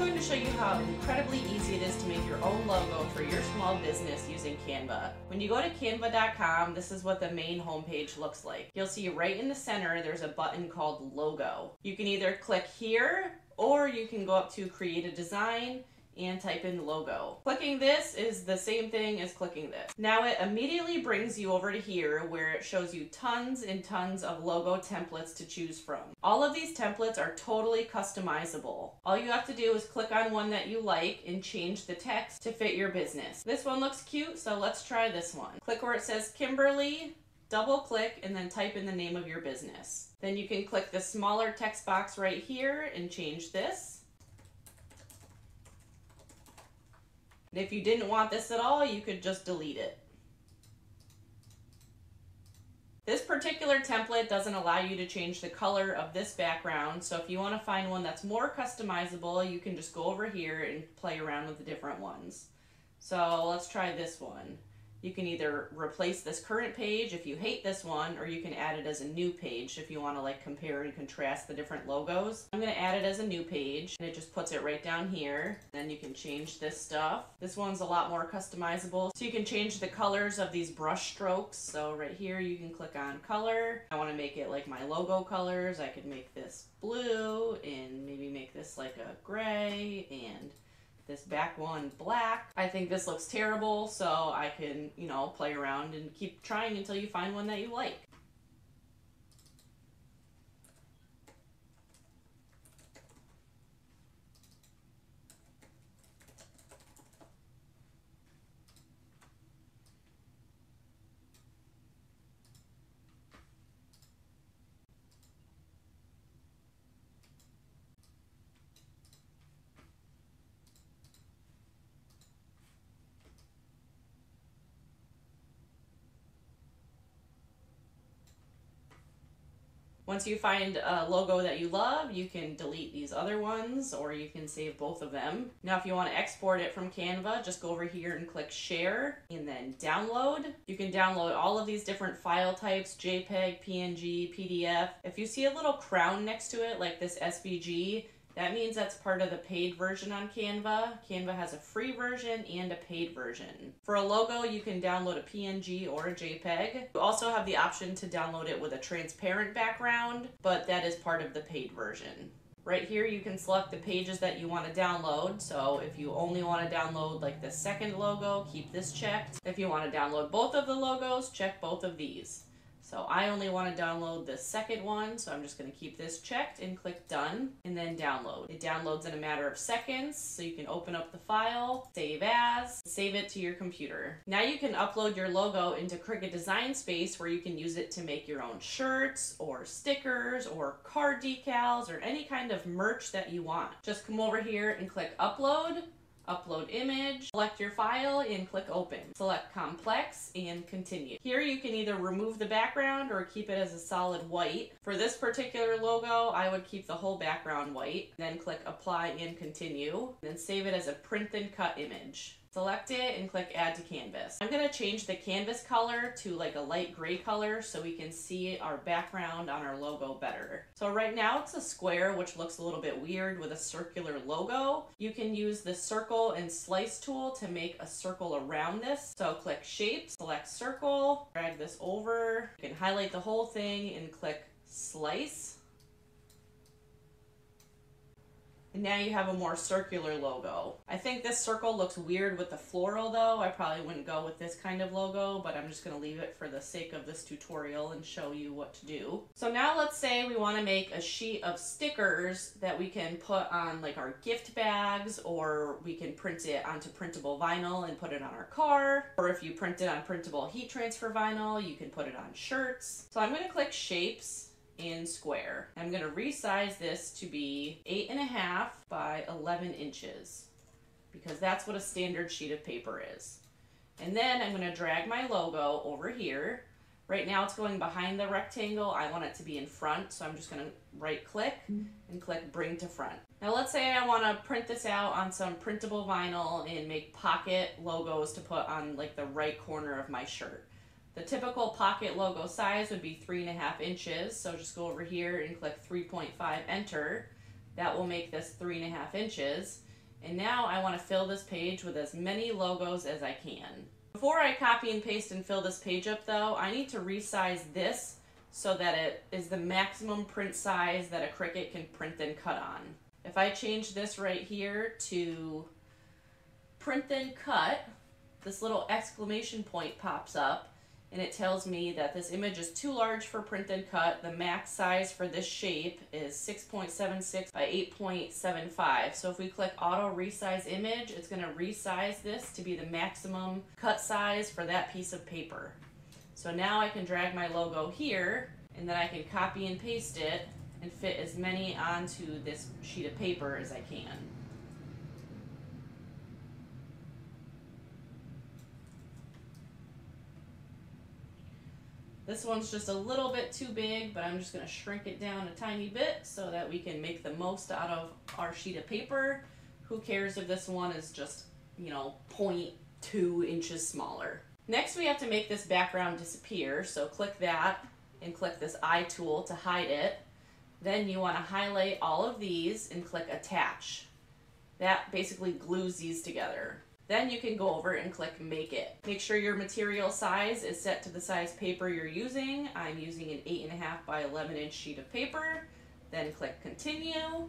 going to show you how incredibly easy it is to make your own logo for your small business using Canva. When you go to canva.com, this is what the main homepage looks like. You'll see right in the center there's a button called Logo. You can either click here or you can go up to Create a Design and type in logo. Clicking this is the same thing as clicking this. Now it immediately brings you over to here where it shows you tons and tons of logo templates to choose from. All of these templates are totally customizable. All you have to do is click on one that you like and change the text to fit your business. This one looks cute, so let's try this one. Click where it says Kimberly, double click, and then type in the name of your business. Then you can click the smaller text box right here and change this. And if you didn't want this at all, you could just delete it. This particular template doesn't allow you to change the color of this background, so if you want to find one that's more customizable, you can just go over here and play around with the different ones. So let's try this one. You can either replace this current page if you hate this one, or you can add it as a new page if you want to like compare and contrast the different logos. I'm going to add it as a new page, and it just puts it right down here. Then you can change this stuff. This one's a lot more customizable, so you can change the colors of these brush strokes. So right here you can click on color. I want to make it like my logo colors. I could make this blue and maybe make this like a gray and this back one black. I think this looks terrible, so I can, play around and keep trying until you find one that you like. Once you find a logo that you love, you can delete these other ones or you can save both of them. Now if you want to export it from Canva, just go over here and click Share and then Download. You can download all of these different file types, JPEG, PNG, PDF. If you see a little crown next to it, like this SVG, that means that's part of the paid version on Canva. Canva has a free version and a paid version. For a logo, you can download a PNG or a JPEG. You also have the option to download it with a transparent background, but that is part of the paid version. Right here, you can select the pages that you want to download. So if you only want to download like the second logo, keep this checked. If you want to download both of the logos, check both of these. So I only want to download the second one, so I'm just going to keep this checked and click Done, and then Download. It downloads in a matter of seconds, so you can open up the file, save as, save it to your computer. Now you can upload your logo into Cricut Design Space where you can use it to make your own shirts, or stickers, or card decals, or any kind of merch that you want. Just come over here and click Upload. Upload image, select your file and click open. Select complex and continue. Here you can either remove the background or keep it as a solid white. For this particular logo, I would keep the whole background white. Then click apply and continue. Then save it as a print and cut image. Select it and click add to canvas. I'm going to change the canvas color to like a light gray color so we can see our background on our logo better. So right now it's a square, which looks a little bit weird with a circular logo. You can use the circle and slice tool to make a circle around this. So click shape, select circle, drag this over. You can highlight the whole thing and click slice. And now you have a more circular logo. I think this circle looks weird with the floral though. I probably wouldn't go with this kind of logo, but I'm just gonna leave it for the sake of this tutorial and show you what to do. So now let's say we wanna make a sheet of stickers that we can put on like our gift bags, or we can print it onto printable vinyl and put it on our car. Or if you print it on printable heat transfer vinyl, you can put it on shirts. So I'm gonna click Shapes and Square. I'm going to resize this to be 8.5 by 11 inches because that's what a standard sheet of paper is. And then I'm going to drag my logo over here. Right now it's going behind the rectangle. I want it to be in front, so I'm just going to right click and click bring to front. Now let's say I want to print this out on some printable vinyl and make pocket logos to put on like the right corner of my shirt. The typical pocket logo size would be 3.5 inches, so just go over here and click 3.5 enter. That will make this 3.5 inches. And now I want to fill this page with as many logos as I can. Before I copy and paste and fill this page up though, I need to resize this so that it is the maximum print size that a Cricut can print and cut on. If I change this right here to print and cut, this little exclamation point pops up and it tells me that this image is too large for print and cut. The max size for this shape is 6.76 by 8.75. So if we click Auto Resize Image, it's going to resize this to be the maximum cut size for that piece of paper. So now I can drag my logo here, and then I can copy and paste it and fit as many onto this sheet of paper as I can. This one's just a little bit too big, but I'm just going to shrink it down a tiny bit so that we can make the most out of our sheet of paper. Who cares if this one is just, 0.2 inches smaller. Next we have to make this background disappear, so click that and click this eye tool to hide it. Then you want to highlight all of these and click Attach. That basically glues these together. Then you can go over and click Make It. Make sure your material size is set to the size paper you're using. I'm using an 8.5 by 11 inch sheet of paper. Then click Continue.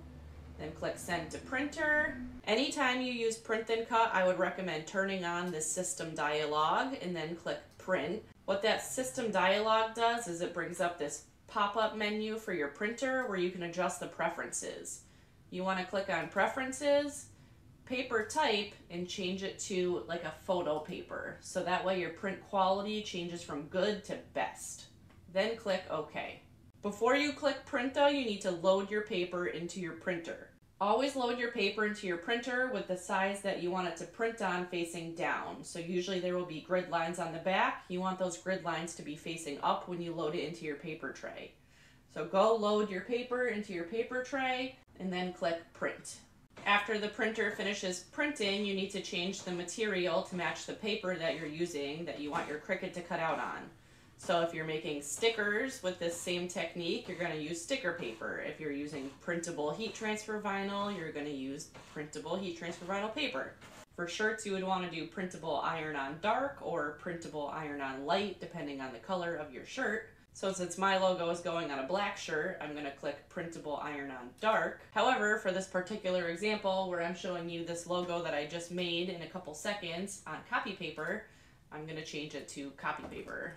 Then click Send to Printer. Anytime you use Print and Cut, I would recommend turning on this system dialog and then click Print. What that system dialog does is it brings up this pop-up menu for your printer where you can adjust the preferences. You want to click on Preferences, Paper Type, and change it to like a photo paper. So that way your print quality changes from good to best. Then click OK. Before you click Print though, you need to load your paper into your printer. Always load your paper into your printer with the size that you want it to print on facing down. So usually there will be grid lines on the back. You want those grid lines to be facing up when you load it into your paper tray. So go load your paper into your paper tray and then click Print. After the printer finishes printing, you need to change the material to match the paper that you're using that you want your Cricut to cut out on. So if you're making stickers with this same technique, you're going to use sticker paper. If you're using printable heat transfer vinyl, you're going to use printable heat transfer vinyl paper. For shirts, you would want to do printable iron-on dark or printable iron-on light, depending on the color of your shirt. So since my logo is going on a black shirt, I'm going to click printable iron-on dark. However, for this particular example where I'm showing you this logo that I just made in a couple seconds on copy paper, I'm going to change it to copy paper.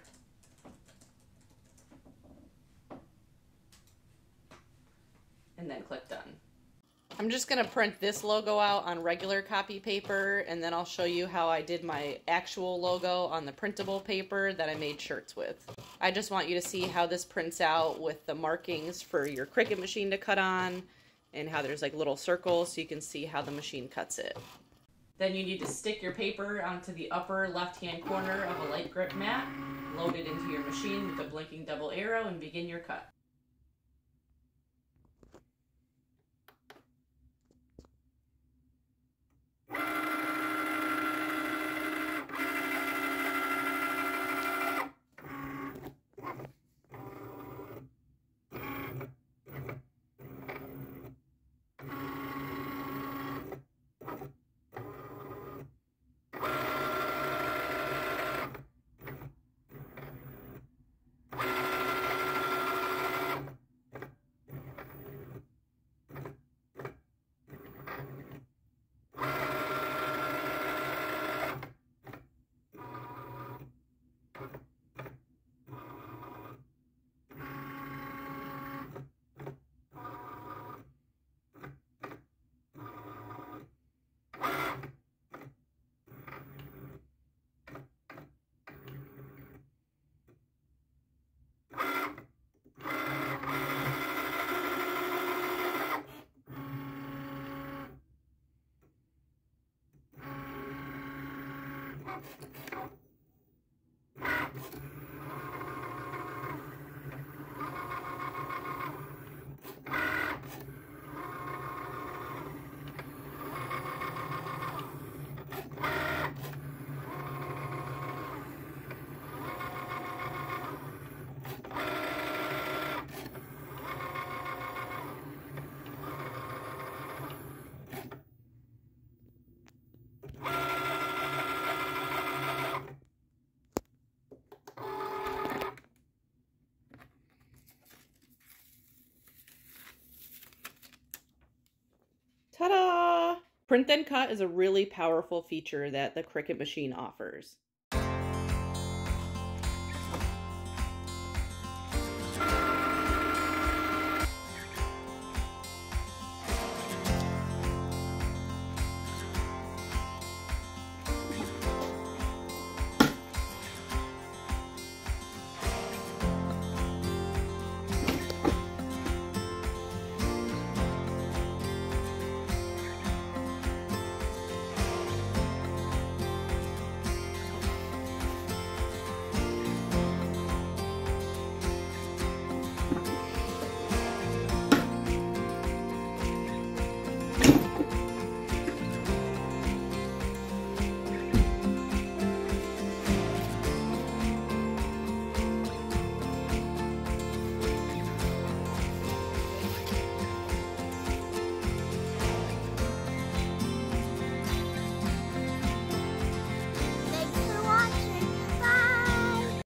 And then click Done. I'm just going to print this logo out on regular copy paper, and then I'll show you how I did my actual logo on the printable paper that I made shirts with. I just want you to see how this prints out with the markings for your Cricut machine to cut on, and how there's like little circles so you can see how the machine cuts it. Then you need to stick your paper onto the upper left-hand corner of a light grip mat, load it into your machine with a blinking double arrow, and begin your cut. Print then cut is a really powerful feature that the Cricut machine offers.